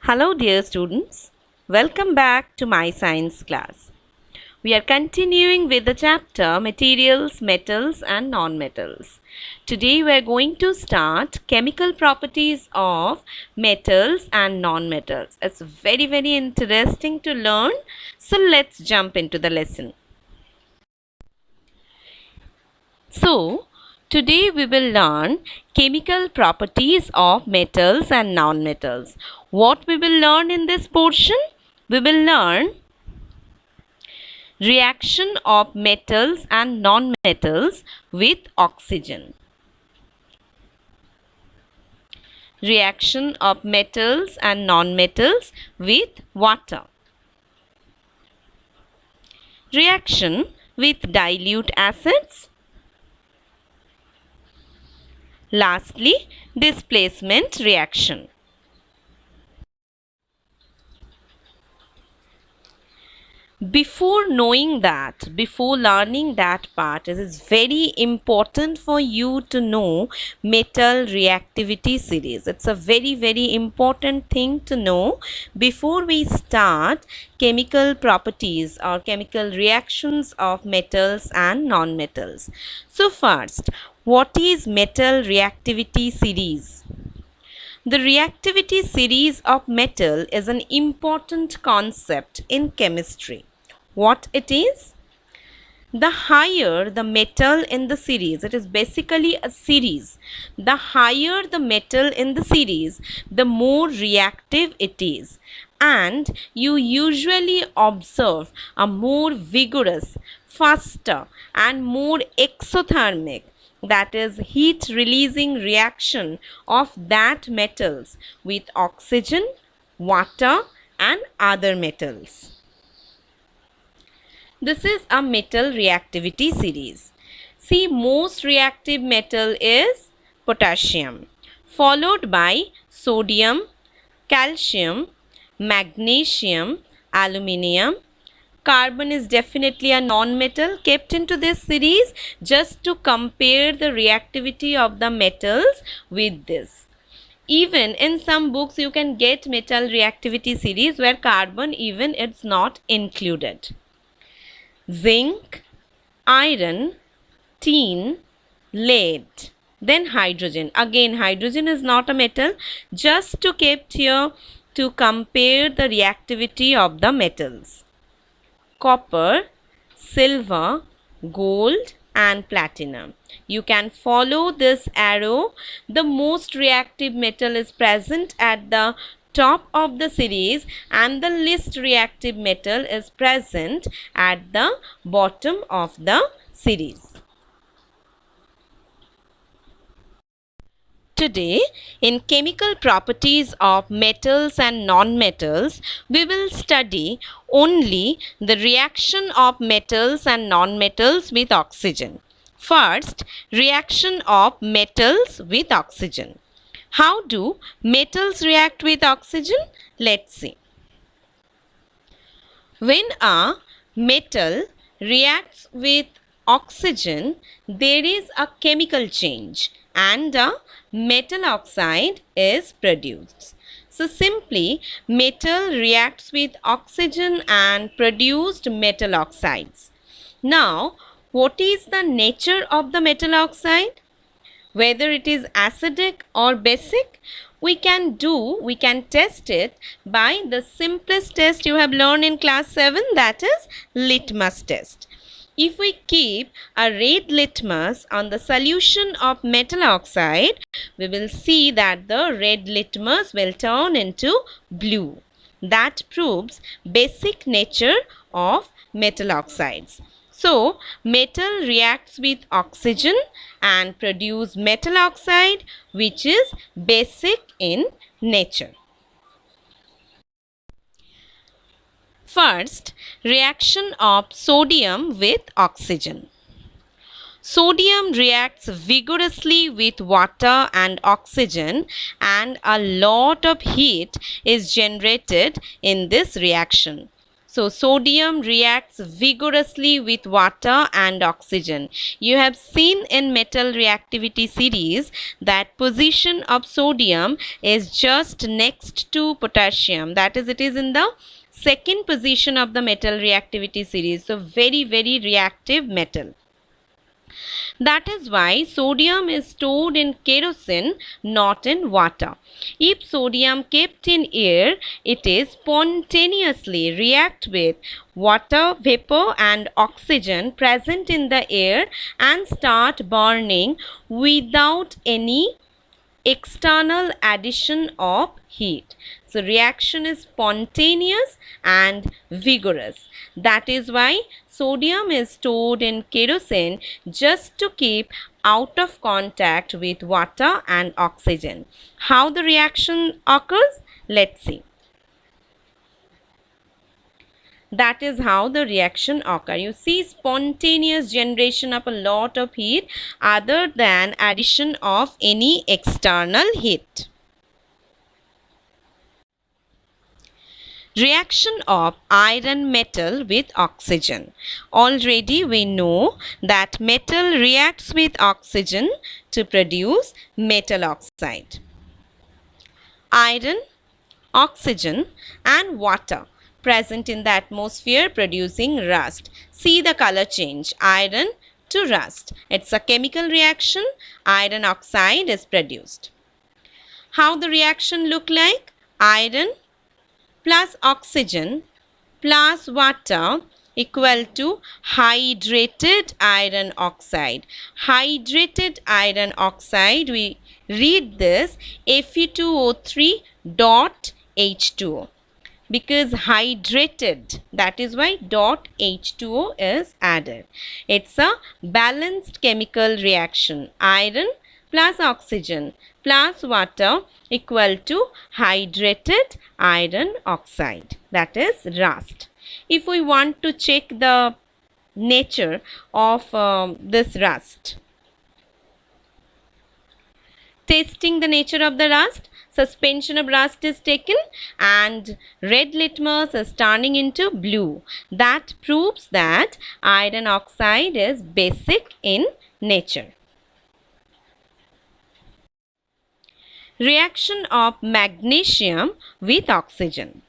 Hello, dear students. Welcome back to my science class. We are continuing with the chapter Materials, Metals and Non-Metals. Today we are going to start chemical properties of metals and non-metals. It's very interesting to learn. So let's jump into the lesson. So, today we will learn chemical properties of metals and non-metals. What we will learn in this portion? We will learn reaction of metals and non-metals with oxygen. Reaction of metals and non-metals with water. Reaction with dilute acids. Lastly, displacement reaction. Before knowing that, before learning that part, it is very important for you to know metal reactivity series. It's a very important thing to know before we start chemical properties or chemical reactions of metals and non-metals. So first, what is metal reactivity series? The reactivity series of metal is an important concept in chemistry. What it is? The higher the metal in the series, it is basically a series. The higher the metal in the series, the more reactive it is. And you usually observe a more vigorous, faster, and more exothermic, that is heat releasing reaction of that metals with oxygen, water and other metals. This is a metal reactivity series. See, most reactive metal is potassium, followed by sodium, calcium, magnesium, aluminium. Carbon is definitely a non-metal kept into this series just to compare the reactivity of the metals with this. Even in some books you can get metal reactivity series where carbon even it's not included. Zinc, iron, tin, lead. Then hydrogen. Again, hydrogen is not a metal, just to kept here to compare the reactivity of the metals. Copper, silver, gold and platinum. You can follow this arrow. The most reactive metal is present at the top of the series and the least reactive metal is present at the bottom of the series. Today, in chemical properties of metals and non-metals, we will study only the reaction of metals and non-metals with oxygen. First, reaction of metals with oxygen. How do metals react with oxygen? Let's see. When a metal reacts with oxygen, there is a chemical change and a metal oxide is produced. So simply, metal reacts with oxygen and produced metal oxides. Now, what is the nature of the metal oxide? Whether it is acidic or basic, we can test it by the simplest test you have learned in class 7, that is litmus test. If we keep a red litmus on the solution of metal oxide, we will see that the red litmus will turn into blue. That proves basic nature of metal oxides. So, metal reacts with oxygen and produce metal oxide which is basic in nature. First, reaction of sodium with oxygen. Sodium reacts vigorously with water and oxygen and a lot of heat is generated in this reaction. So sodium reacts vigorously with water and oxygen. You have seen in metal reactivity series that position of sodium is just next to potassium. That is, it is in the second position of the metal reactivity series. So very, very reactive metal. That is why sodium is stored in kerosene, not in water. If sodium kept in air, it is spontaneously react with water vapor and oxygen present in the air and start burning without any external addition of heat. So reaction is spontaneous and vigorous. That is why sodium is stored in kerosene just to keep out of contact with water and oxygen. How the reaction occurs? Let's see. That is how the reaction occurs. You see spontaneous generation of a lot of heat other than addition of any external heat. Reaction of iron metal with oxygen. Already we know that metal reacts with oxygen to produce metal oxide. Iron, oxygen and water present in the atmosphere producing rust. See the color change, iron to rust. It's a chemical reaction, iron oxide is produced. How the reaction look like? Iron plus oxygen plus water equal to hydrated iron oxide. Hydrated iron oxide, we read this Fe2O3 dot H2O because hydrated, that is why dot H2O is added. It's a balanced chemical reaction. Iron plus oxygen plus water equal to hydrated iron oxide, that is rust. If we want to check the nature of this rust, testing the nature of the rust, suspension of rust is taken and red litmus is turning into blue. That proves that iron oxide is basic in nature. Reaction of magnesium with oxygen.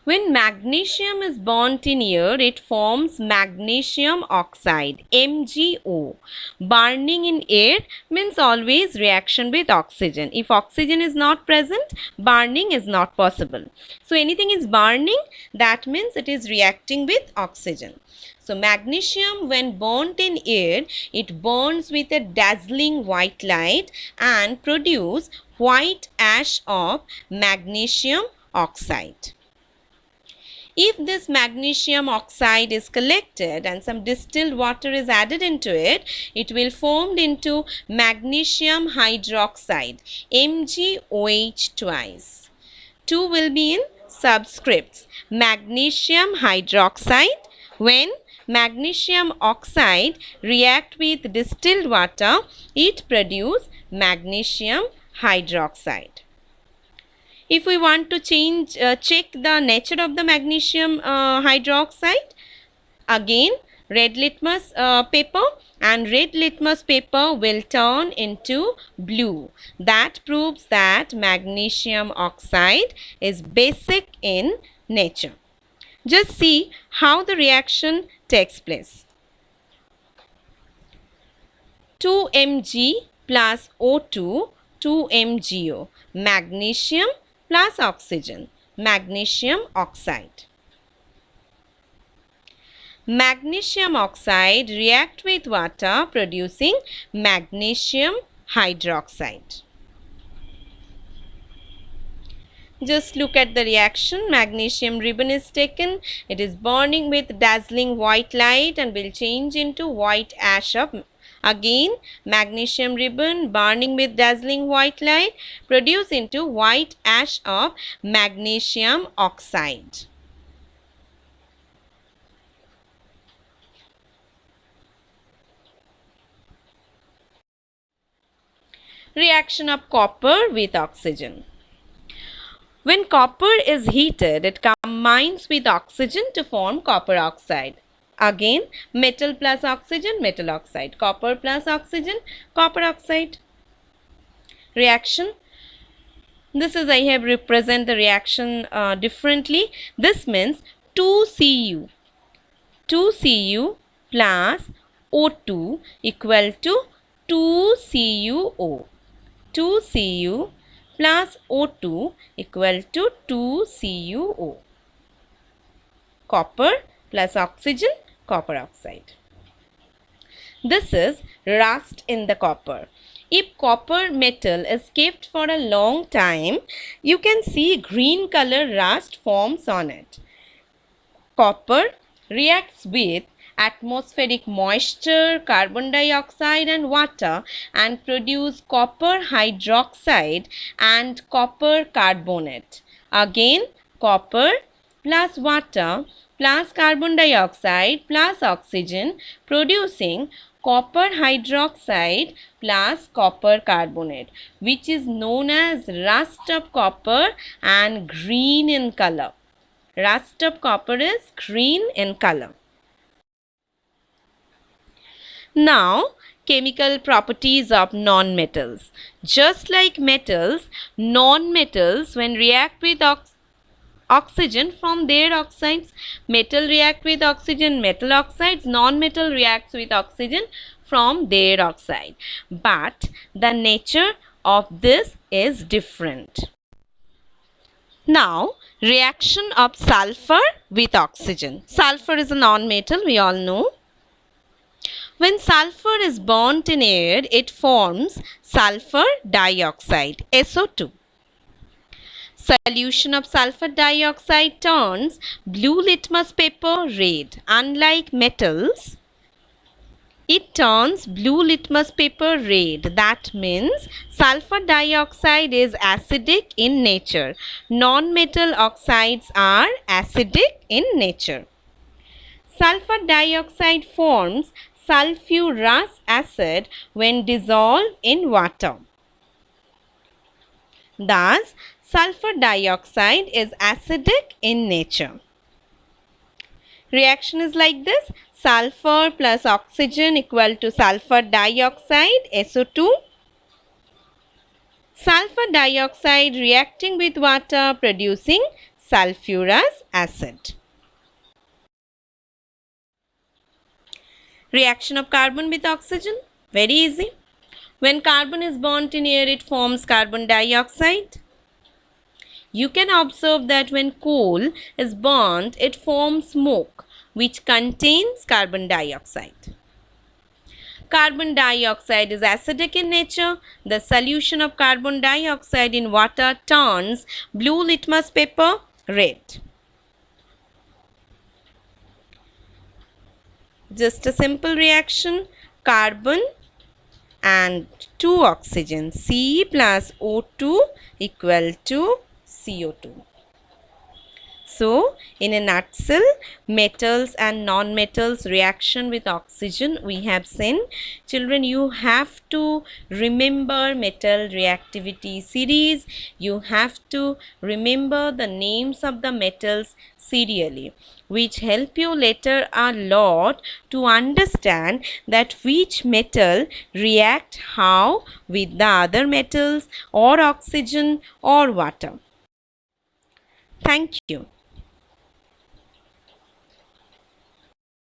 When magnesium is burnt in air, it forms magnesium oxide, MgO. Burning in air means always reaction with oxygen. If oxygen is not present, burning is not possible. So anything is burning, that means it is reacting with oxygen. So magnesium when burnt in air, it burns with a dazzling white light and produce white ash of magnesium oxide. If this magnesium oxide is collected and some distilled water is added into it, it will formed into magnesium hydroxide, MgOH twice. 2 will be in subscripts. Magnesium hydroxide. When magnesium oxide react with distilled water, it produce magnesium hydroxide. If we want to check the nature of the magnesium hydroxide, again red litmus paper, and red litmus paper will turn into blue. That proves that magnesium oxide is basic in nature. Just see how the reaction takes place. 2 Mg plus O2, 2 MgO, magnesium plus oxygen, magnesium oxide. Magnesium oxide react with water producing magnesium hydroxide. Just look at the reaction. Magnesium ribbon is taken. It is burning with dazzling white light and will change into white ash of again magnesium ribbon burning with dazzling white light produce into white ash of magnesium oxide. Reaction of copper with oxygen. When copper is heated, it combines with oxygen to form copper oxide. Again, metal plus oxygen, metal oxide. Copper plus oxygen, copper oxide. Reaction. This is, I have represent the reaction differently. This means 2Cu plus O2 equal to 2CuO. 2Cu plus O2 equal to 2CuO. Copper plus oxygen, copper oxide. This is rust in the copper. If copper metal is kept for a long time, you can see green color rust forms on it. Copper reacts with atmospheric moisture, carbon dioxide and water and produce copper hydroxide and copper carbonate. Again, copper plus water plus carbon dioxide plus oxygen producing copper hydroxide plus copper carbonate, which is known as rust of copper and green in color. Rust of copper is green in color. Now, chemical properties of non-metals. Just like metals, non-metals when react with oxygen form their oxides. Metal react with oxygen, metal oxides. Non-metal reacts with oxygen from their oxide. But the nature of this is different. Now, reaction of sulfur with oxygen. Sulfur is a non-metal, we all know. When sulfur is burnt in air, it forms sulfur dioxide, SO2. Solution of sulfur dioxide turns blue litmus paper red. Unlike metals, it turns blue litmus paper red. That means sulfur dioxide is acidic in nature. Non-metal oxides are acidic in nature. Sulfur dioxide forms sulfurous acid when dissolved in water. Thus, sulfur dioxide is acidic in nature. Reaction is like this. Sulfur plus oxygen equal to sulfur dioxide, SO2. Sulfur dioxide reacting with water producing sulfurous acid. Reaction of carbon with oxygen, very easy. When carbon is burnt in air, it forms carbon dioxide. You can observe that when coal is burnt, it forms smoke which contains carbon dioxide. Carbon dioxide is acidic in nature. The solution of carbon dioxide in water turns blue litmus paper red. Just a simple reaction, carbon and 2 oxygen, C plus O2 equal to CO2. So, in a nutshell, metals and non-metals reaction with oxygen we have seen. Children, you have to remember metal reactivity series. You have to remember the names of the metals serially, which help you later a lot to understand that which metal react how with the other metals or oxygen or water. Thank you.